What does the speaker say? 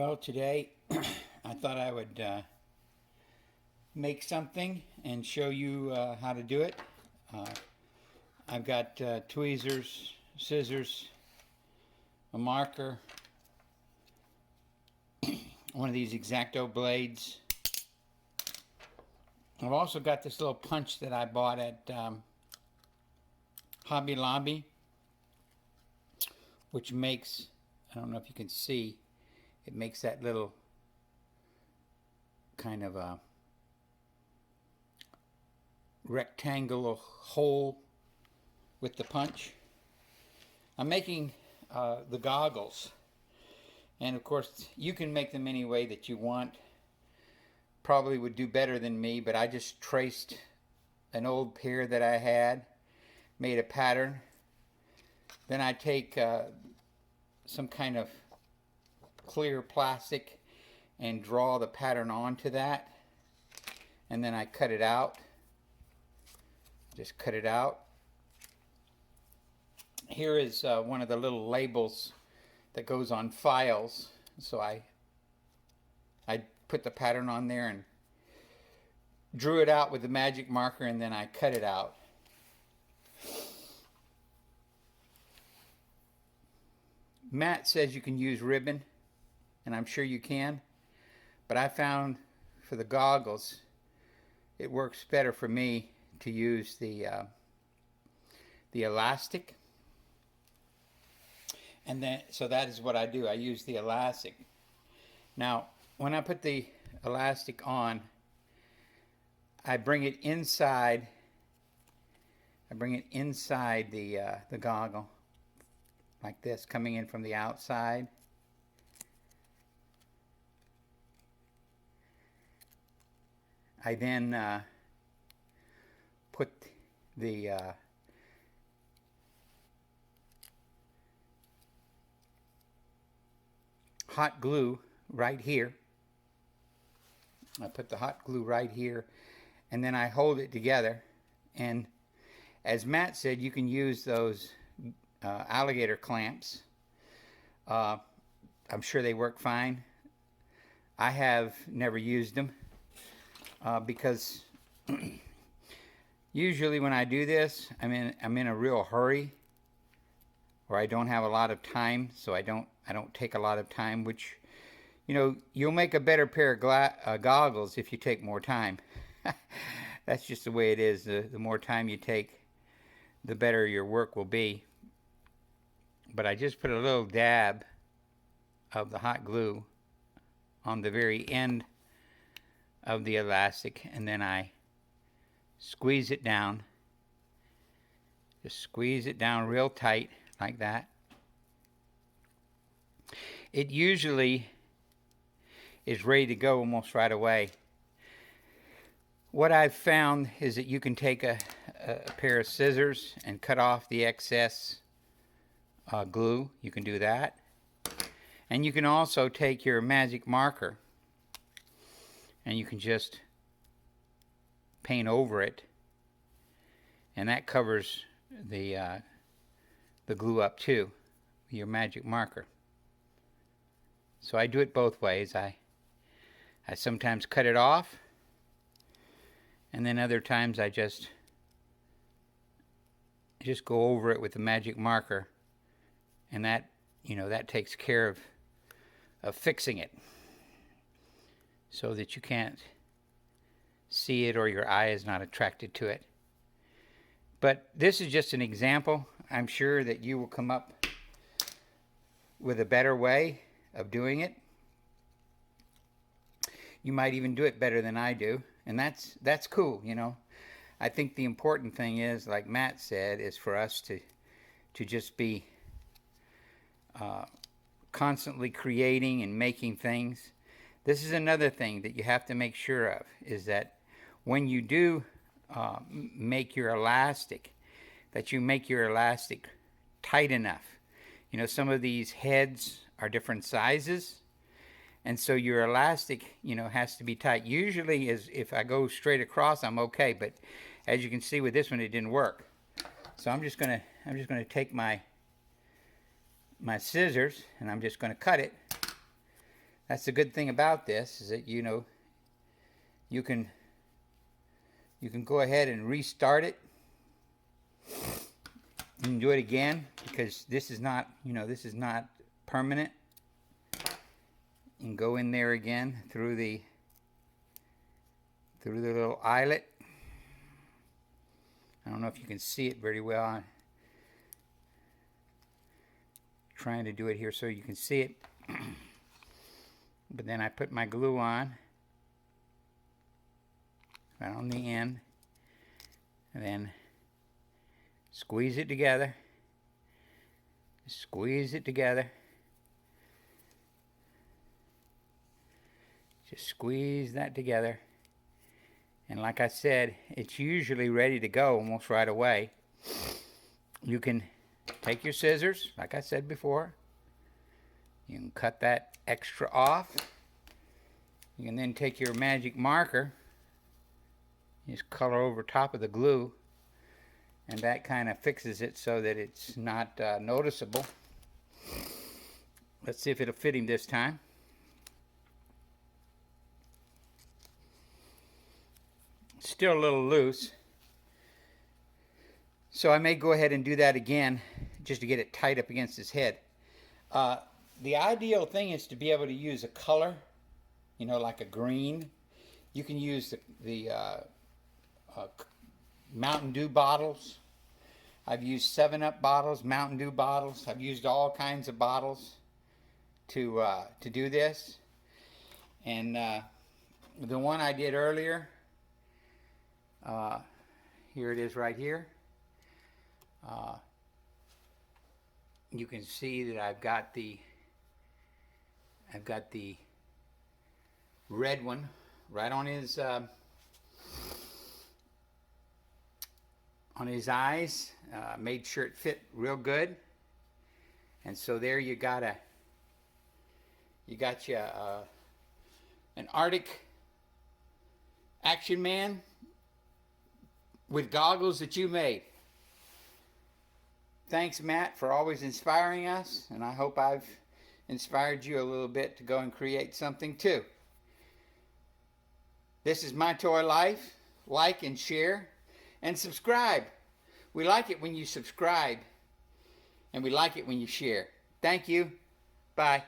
Well, today I thought I would make something and show you how to do it. Uh, I've got tweezers, scissors, a marker, one of these X-Acto blades. I've also got this little punch that I bought at Hobby Lobby, which makes, I don't know if you can see, it makes that little kind of a rectangular hole with the punch. I'm making the goggles, and of course you can make them any way that you want. Probably would do better than me, but I just traced an old pair that I had, made a pattern. Then I take some kind of clear plastic and draw the pattern onto that, and then I cut it out. Just cut it out. Here is one of the little labels that goes on files. So I put the pattern on there and drew it out with the magic marker, and then I cut it out. Matt says you can use ribbon, and I'm sure you can, but I found for the goggles it works better for me to use the elastic. And then so that is what I do. I use the elastic. Now when I put the elastic on, I bring it inside the goggle like this, coming in from the outside. I then put the hot glue right here. I put the hot glue right here, and then I hold it together. And as Matt said, you can use those alligator clamps. I'm sure they work fine. I have never used them because usually when I do this, I'm in a real hurry, or I don't have a lot of time, so I don't take a lot of time, which, you know, you'll make a better pair of goggles if you take more time. That's just the way it is. The more time you take, the better your work will be. But I just put a little dab of the hot glue on the very end of the elastic, and then I squeeze it down. Just squeeze it down real tight like that. It usually is ready to go almost right away. What I've found is that you can take a pair of scissors and cut off the excess glue. You can do that. And you can also take your magic marker and you can just paint over it, and that covers the glue up too, your magic marker. So I do it both ways. I sometimes cut it off, and then other times I just go over it with the magic marker, and that, you know, that takes care of fixing it so that you can't see it or your eye is not attracted to it. But this is just an example. I'm sure that you will come up with a better way of doing it. You might even do it better than I do, and that's cool, you know. I think the important thing is, like Matt said, is for us to just be constantly creating and making things. This is another thing that you have to make sure of, is that when you do make your elastic, that you make your elastic tight enough. You know, some of these heads are different sizes, and so your elastic, you know, has to be tight. Usually, if I go straight across, I'm okay, but as you can see with this one, it didn't work. So I'm just gonna take my scissors, and I'm just gonna cut it. That's the good thing about this, is that you can go ahead and restart it. You can do it again, because this is not, this is not permanent. You can go in there again through the little eyelet. I don't know if you can see it very well. I'm trying to do it here so you can see it. But then I put my glue on right on the end, and then squeeze it together. Squeeze it together. Just squeeze that together. And like I said, it's usually ready to go almost right away. You can take your scissors, like I said before. You can cut that extra off. You can then take your magic marker, just color over top of the glue, and that kind of fixes it so that it's not noticeable. Let's see if it'll fit him this time. Still a little loose, so I may go ahead and do that again just to get it tight up against his head. The ideal thing is to be able to use a color, like a green. You can use the Mountain Dew bottles. I've used 7-Up bottles, Mountain Dew bottles. I've used all kinds of bottles to do this. And the one I did earlier, here it is right here. You can see that I've got the red one right on his eyes. Made sure it fit real good. And so there you got an Arctic action man with goggles that you made. Thanks, Matt, for always inspiring us, and I hope I've inspired you a little bit to go and create something too. This is My Toy Life. Like and share and subscribe. We like it when you subscribe, and we like it when you share. Thank you. Bye.